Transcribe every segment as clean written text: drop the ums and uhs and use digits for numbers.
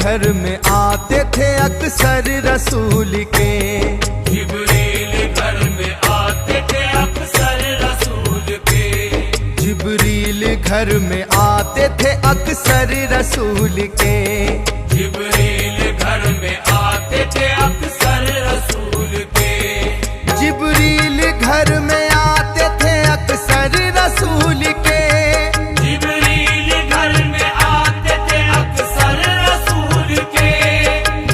घर में आते थे अक्सर रसूल के। जिब्रील घर में आते थे अक्सर रसूल के। जिब्रील घर में आते थे अक्सर रसूल के। जिब्रील घर में आते थे अक्सर रसूल के। जिब्रील घर में आते थे अक्सर रसूल के। जिब्रील घर में आते थे अक्सर रसूल के।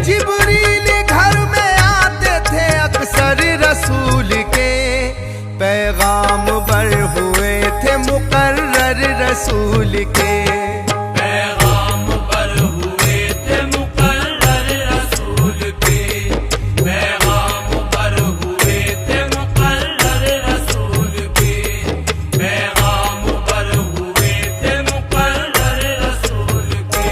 जिब्रील घर में आते थे अक्सर रसूल के। पैगाम बर हुए थे मुकर्रर रसूल के। पैगाम पर हुए थे मुकर्रर रसूल के। पैगाम पर हुए थे मुकर्रर रसूल के। पैगाम पर हुए थे मुकर्रर रसूल के।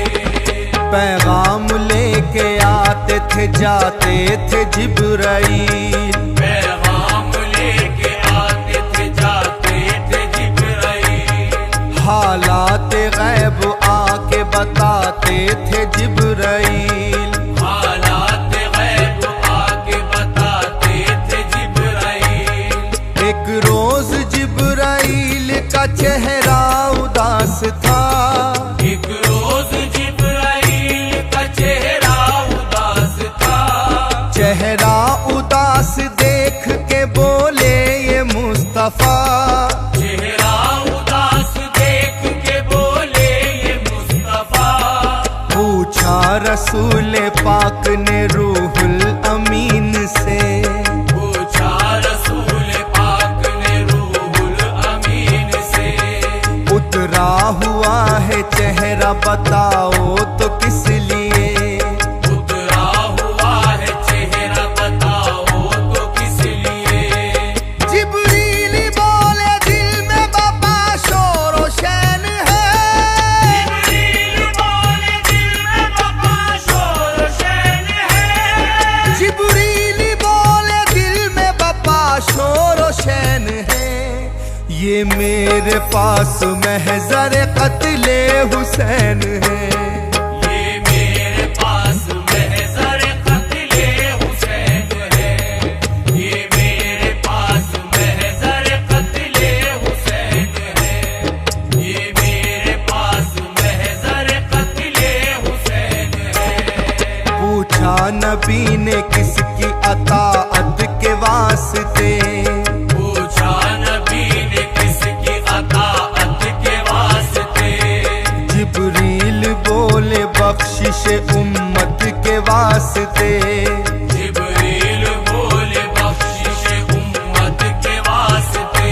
पैगाम लेके आते थे जाते थे जिब्राईल। पैगाम लेके आते थे जाते थे जिब्राईल। हालात गैब आके बताते थे जिब्राईल। हालात गैब आके बताते थे जिब्राईल। एक रोज जिब्राईल का चेहरा उदास था। एक रोज जिब्राईल का चेहरा उदास था। चेहरा उदास देख के बोले ये मुस्तफा। चेहरा उदास देख के बोले ये मुस्तफा। पूछा रसूल पाक ने रूहुल अमीन से। पूछा रसूल पाक ने रूहुल अमीन से। उतरा हुआ है चेहरा बताओ तो किस लिए। उतरा हुआ है चेहरा बताओ तो किस लिए। जिब्रील बोले दिल में बाबा शोर व शैन है। जिब्रील बोले दिल में बाबा शोर शैन है। जिब्रील बोले दिल में बाबा शोर व शैन है। ये मेरे पास महज़र क़त्ले हुसैन है। ये मेरे पास महज़र क़त्ले हुसैन है। ये मेरे पास महज़र क़त्ले हुसैन है। ये मेरे पास महज़र क़त्ले हुसैन है। पूछा नबी ने किसकी अताअत के वास्ते। पूछा नबी ने किसकी अताअत के वास्ते। जिब्रील बोले बख्शिश उम्मत के वास्ते। जिब्रील बोले बख्शिश उम्मत के वास्ते।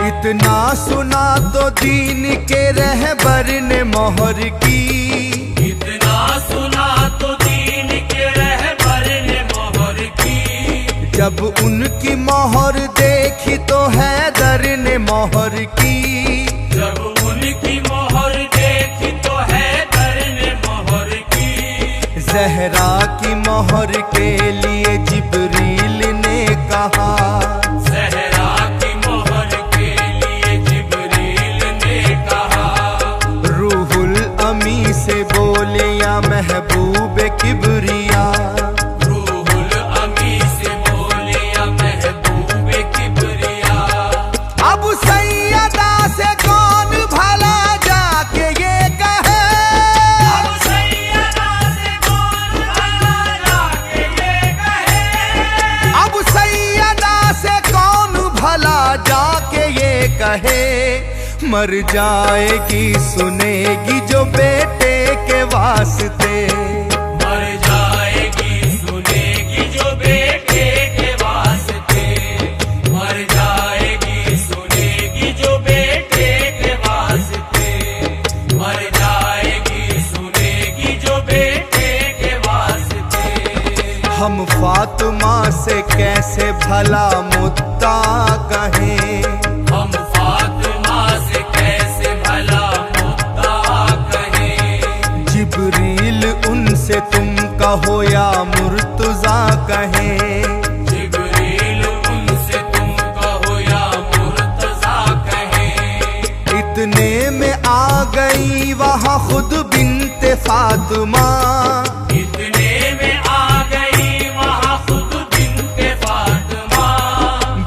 इतना सुना तो दीन के रहबर ने मोहर की। इतना सुना तो दीन के रहबर ने मोहर की। जब उनकी मोहर देखी तो हैदर ने मोहर की। जब उनकी मोहर देखी तो हैदर ने मोहर की। ज़हरा की मोहर के लिए जिब्रील ने कहा। ज़हरा की मोहर के लिए जिब्रील ने कहा। रूहुल अमी से बोले या महबूब किबरिया। रूहुल अमी से बोले या महबूब किबरिया। अब सैयदा से कौन भला जाके ये कहे। अब सैयदा से कौन भला जाके ये कहे। अब सैयदा से कौन भला जाके ये कहे। मर जाएगी सुनेगी जो बेटे के वास्ते। मर जाएगी सुनेगी जो बेटे के वास्ते। मर जाएगी सुनेगी जो बेटे के वास्ते। मर जाएगी सुनेगी जो बेटे के वास्ते। हम फातिमा से कैसे भला मुद्दा कहें। हम फातिमा से कैसे भला मुद्दा कहें। जिब्रील उनसे तुम कहो या मुर्तजा कहें। जिब्रील उनसे तुम कहो या मुर्तजा कहें। इतने में आ गई वहाँ खुद बिन्ते फातिमा, इतने में आ गई वहाँ खुद बिन्ते फातिमा।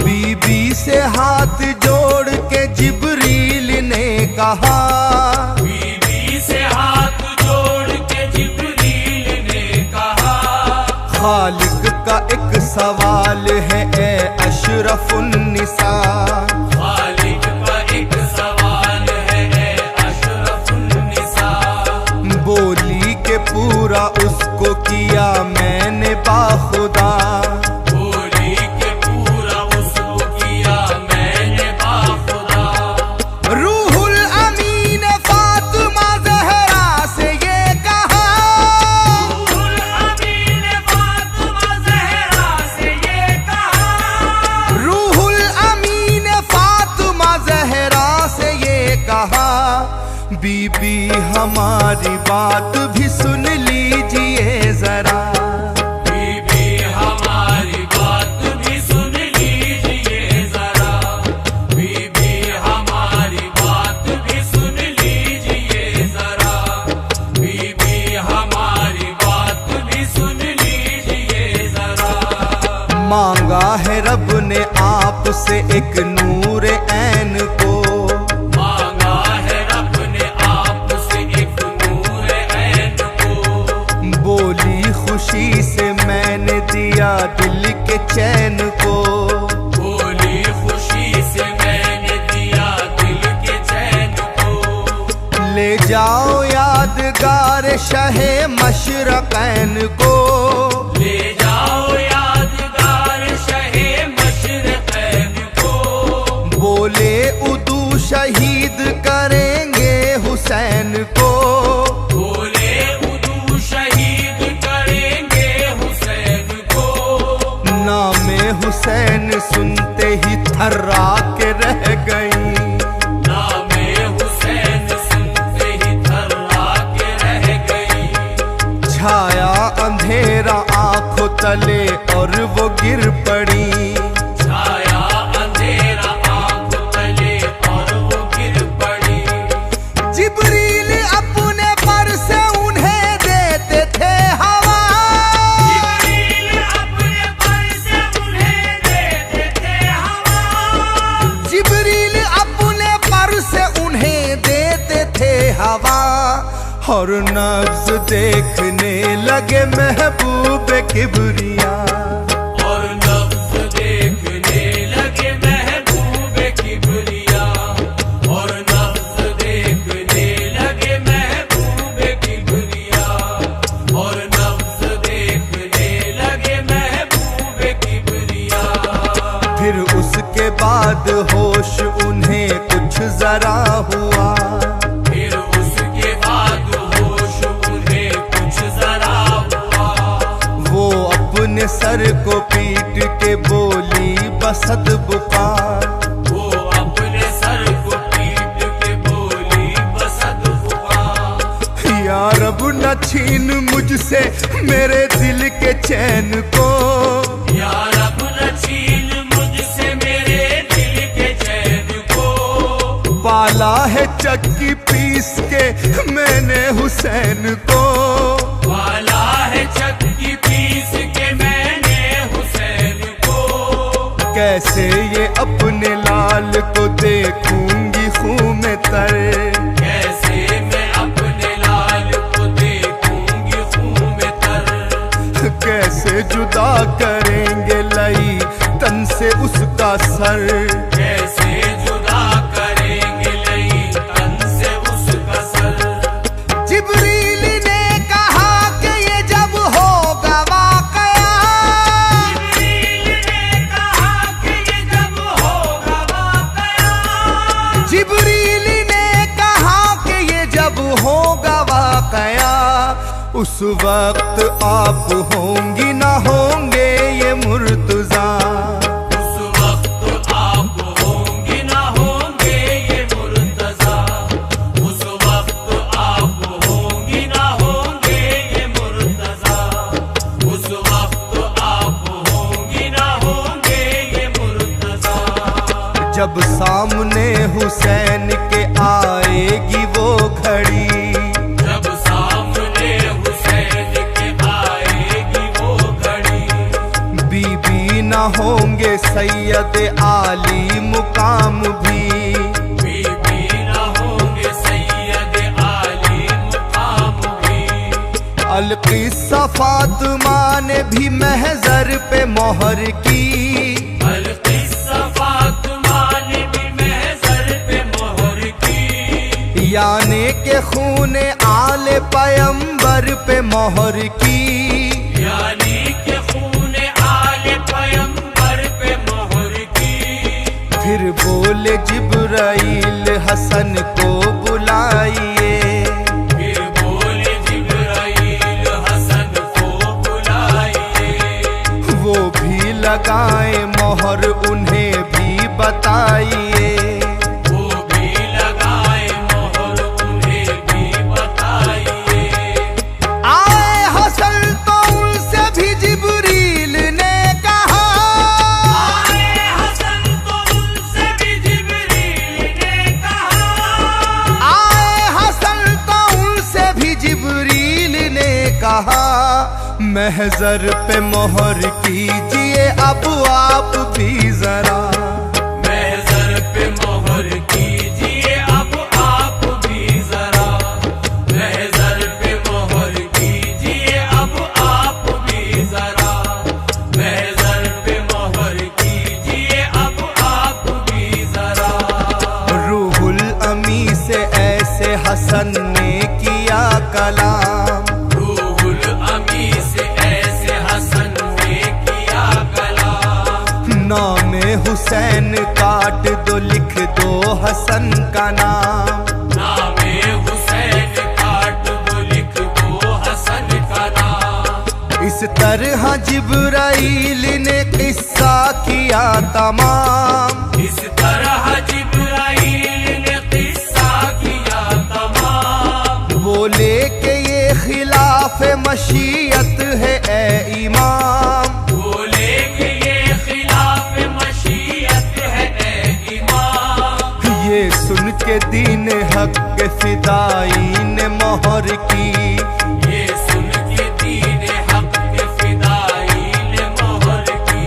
बीबी से हाथ जोड़ के जिब्रील ने कहा, बीबी से हाथ जोड़ के जिब्रील ने कहा, खालिक का एक सवाल है ए अशरफुन निसा, खालिक का एक सवाल है ए अशरफुन निसा। बोली के पूरा उसको किया मैंने बाखुदा, बोली के पूरा उसको किया मैंने बाखुदा। रूहुल अमीन फातिमा ज़हरा से ये कहा, रूहुल अमीन फातिमा ज़हरा से ये कहा, रूहुल अमीन फातिमा ज़हरा से ये कहा, बीबी हमारी बात भी सुन लीजिए जरा, बीबी हमारी बात भी सुन लीजिए जरा, बीबी हमारी बात भी सुन लीजिए जरा, बीबी हमारी बात भी सुन लीजिए जरा। मांगा है रब ने आपसे एक नूर ऐन को, मांगा है रब ने आपसे एक नूर ऐन को, बोली खुशी से मैंने दिया दिल के चैन को, बोली खुशी से मैंने दिया दिल के चैन को। ले जाओ यादगार शहे मशरक़ैन को, ले जाओ यादगार शहे मशरक़ैन को, बोले उदू शहीद करेंगे हुसैन को, बोले उदू शहीद करेंगे हुसैन को। नामे हुसैन सुनते ही थर्रा के रह गई, नामे हुसैन सुनते ही थर्रा के रह गई, छाया अंधेरा आंखों तले और वो गिर पड़ी, छाया अंधेरा आंखों तले और वो गिर पड़ी। जिब्रील अपने पर से उन्हें देते थे हवा, जिब्रील अपने पर से उन्हें देते थे हवा, जिब्रील अपने पर से उन्हें देते थे हवा, और नब्ज देखने लगे महबूब किबरिया, और नब्ज़ देखने लगे महबूब किबरिया, और नब्ज़ देखने लगे महबूब किबरिया, और नब्ज़ देखने लगे महबूब किबरिया। फिर उसके बाद होश उन्हें कुछ जरा हुआ, फिर उसके बाद होश उन्हें कुछ जरा हुआ, वो अपने सर को पीट के बोली बसद बुका, वो अपने सर को पीट के बोली बसद हुआ। या रब न छीन मुझसे मेरे दिल के चैन को, या रब न छीन मुझसे मेरे दिल के चैन को, पाला है चक्की पीस के मैंने हुसैन को, वाला है चक्की पीस के मैंने हुसैन को। कैसे ये अपने लाल को देखूंगी खून में तर, कैसे मैं अपने लाल को देखूंगी खून में तर, कैसे जुदा करेंगे लई तन से उसका सर, कैसे जुदा करेंगे लई तन से उसका सर। जिब्रील ने कहा कि ये जब होगा वाकया, जिब्रील ने कहा कि ये जब होगा वाकया, जिब्रील ने कहा कि ये जब होगा वाकया, उस वक्त आप होंगी ना होंगे ये मुर्तजा, उस वक्त आप होंगे ना होंगे ये मुर्तजा, उस वक्त आप होंगी ना होंगे ये मुर्तजा, उस वक्त आप होंगी ना होंगे ये मुर्तजा। जब सामने हुसैन के आएगी वो आली मुकाम भी न होंगे सैयद आली मुकाम भी। अलकिस्सा फातिमा ने भी महजर पे मोहर की, अलकिस्सा फातिमा ने भी महजर पे मोहर की। यानी के खूने आले पैगंबर पे मोहर की, यानी के खूने आले पैगंबर पे मोहर की। फिर बोले जिब्राइल हसन को बुलाइए, फिर बोले जिब्राइल हसन को बुलाइए। वो भी लगाए मोहर उन्हें भी बताइए। वो भी लगाए मोहर उन्हें भी बताइए। आए हसन तो उनसे भी जिब्रील ने कहा, आए हसन तो उनसे भी जिब्रील ने कहा। आए हसन तो उनसे भी जिब्रील ने कहा, महजर पे मोहर कीजिए अब आप भी जरा, महजर पे मोहर कीजिए अब आप भी जरा। महजर पे मोहर कीजिए अब आप भी जरा। महजर पे मोहर कीजिए अब आप भी जरा। रूहुल अमी से ऐसे हसन ने किया कलाम, रूहुल अमी से ऐसे हसन ने किया कलाम। नामे हुसैन काट दो लिख दो हसन का नाम, नामे हुसैन काट दो लिख दो हसन का नाम। इस तरह जिब्राइल ने किस्सा किया तमाम, इस तरह जिब्राइल ने किस्सा किया तमाम। बोले कि ये खिलाफ मशीयत है ए इमाम, बोले कि ये खिलाफ मशीयत है ए इमाम। ये सुन के दीन हक के फिदाई ने मोहर की, ये सुन के दीन हक के फिदाई ने मोहर की।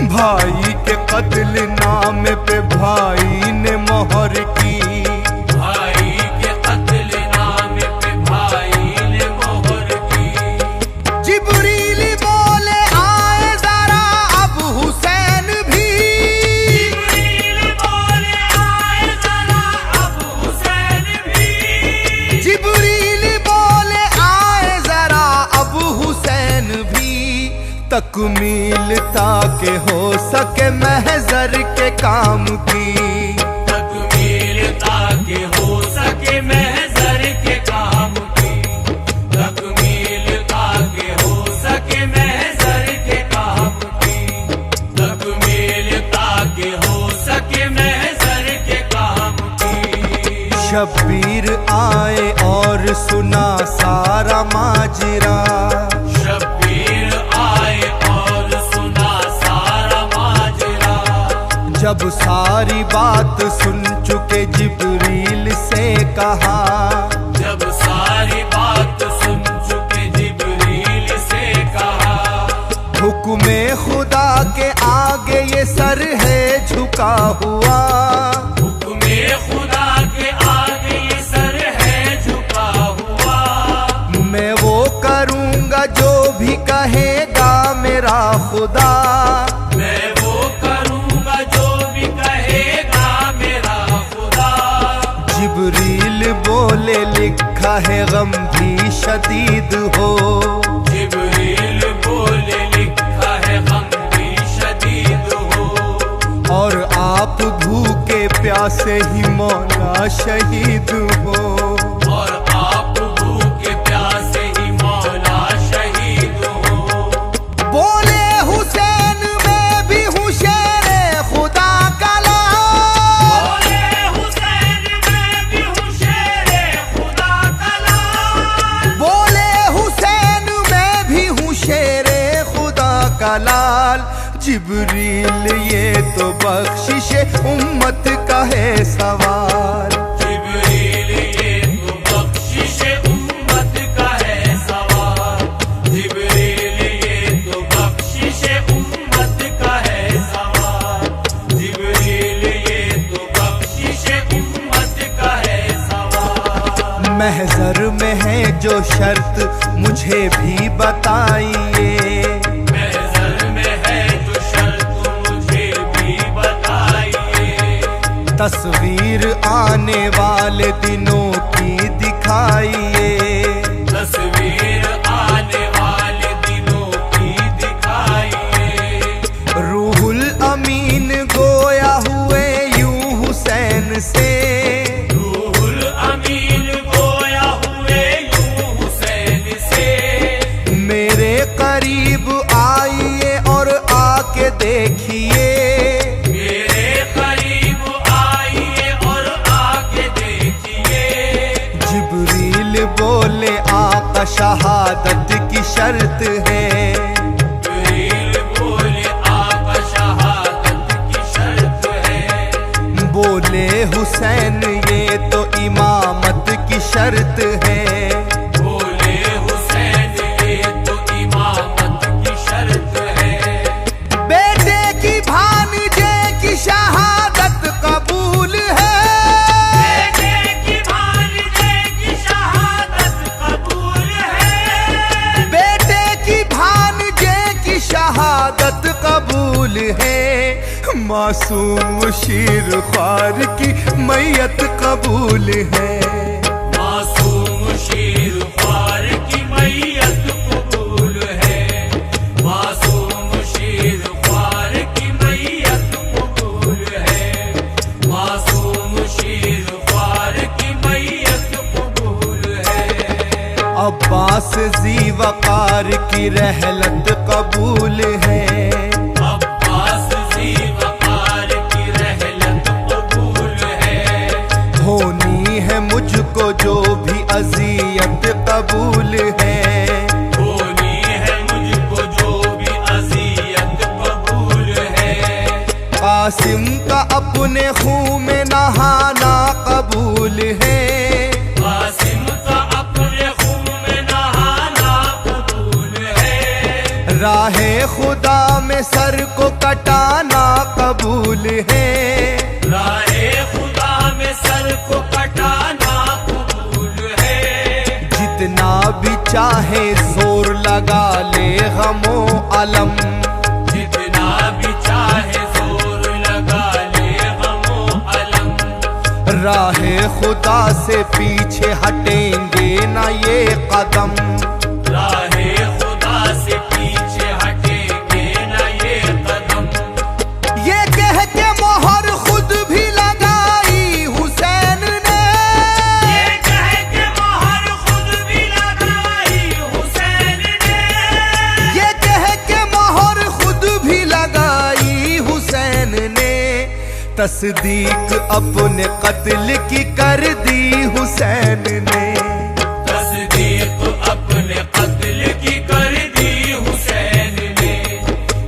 भाई के कत्ल नाम पे भाई ने मोहर की, भाई के कत्ल नाम पे भाई ने मोहर की। जिब्रील बोले आए जरा अब हुसैन भी, जिब्रील बोले आए जरा अब हुसैन भी। जिब्रील बोले आए जरा अब हुसैन भी, तकमील ताकि हो सके महजर के काम की, तकमील ताकि हो सके महजर के काम की। तकमील ताकि हो सके महजर के काम की। तकमील ताकि हो सके महजर के काम की। शब्बीर आए और सुना सारा माजरा, शब्बीर आए और सुना सारा माजरा। जब सारी बात सुन चुके जिब्रील से कहा, जब सारी बात सुन चुके जिब्रील से कहा। हुक्मे खुदा के आगे ये सर है झुका हुआ, हुक्मे खुदा के आगे ये सर है झुका हुआ। मैं वो करूँगा जो भी कहेगा मेरा खुदा, मैं वो करूँगा जो भी कहेगा मेरा खुदा। जिब्रील बोले लिखा है गम भी शदीद हो, जिब्रील बोले लिखा है गम भी शदीद हो। और आप भूखे प्यासे ही मौला शहीद हो, और आप भूखे प्यासे ही मौला शहीद हो। बोले हुसैन मैं भी हूँ शेरे खुदा का लाल, बोले हुसैन मैं भी हूँ शेरे खुदा का लाल। बोले हुसैन मैं भी हूँ शेरे खुदा का लाल। जिब्रील ये तो बख्शिश उम्मत का है सवाल, जिब्रील ये तो बख्शिश उम्मत का है सवाल। जिब्रील ये तो बख्शिश उम्मत का है सवाल। महज़र में है जो शर्त मुझे भी बताइए, महज़र में है जो शर्त मुझे भी बताइए। तस्वीर आने वाले दिनों की दिखाइए, तस्वीर आने वाले दिनों की दिखाइए। रूहुल अमीन गोया हुए यूं हुसैन से, रूहुल अमीन गोया हुए यूं हुसैन से। मेरे करीब आइए और आके देखिए, मेरे करीब आइए और आके देखिए। जिब्रील बोले आका शहादत की शर्त है, जिब्रील बोले आका शहादत की शर्त है। बोले हुसैन ये तो इमामत की शर्त है, बोले हुसैन ये तो इमामत की शर्त है। बेटे की भांजे की शहादत कबूल है, बेटे की भांजे की शहादत कबूल है। बेटे की भांजे की शहादत कबूल है। मासूम शीर ख्वार की मैयत कबूल है, मासूम शीर ख्वार की मैयत कबूल है। मासूम शीर ख्वार की मैयत कबूल है। मासूम शीर ख्वार की मैयत कबूल है। अब्बास जी वकार की रहलत कबूल है, अब्बास जी वकार की रहलत कबूल है। होनी है मुझको जो भी अजियत कबूल है, होनी है मुझको जो भी अज़ियत कबूल है। कासिम का अपने खून में नहाना कबूल है, कासिम का अपने खून में नहाना कबूल है। राहे खुदा में सर को कटाना कबूल है, राहे खुदा में सर को कटाना कबूल है। जितना भी चाहे जोर लगा ले गमो अलम, जितना भी चाहे जोर लगा ले गमो अलम। राहे खुदा से पीछे हटेंगे ना ये कदम, राहे खुदा से पीछे हटेंगे न ये कदम। ये कह के मोहर खुद भी लगाई हुसैन ने, ये कह के मोहर खुद भी लगाई हुसैन ने। ये कह के मोहर खुद भी लगाई हुसैन ने, तस्दीक अपने कत्ल की कर दी हुसैन ने, तस्दीक अपने कत्ल की कर दी हुसैन ने।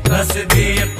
तस्दीक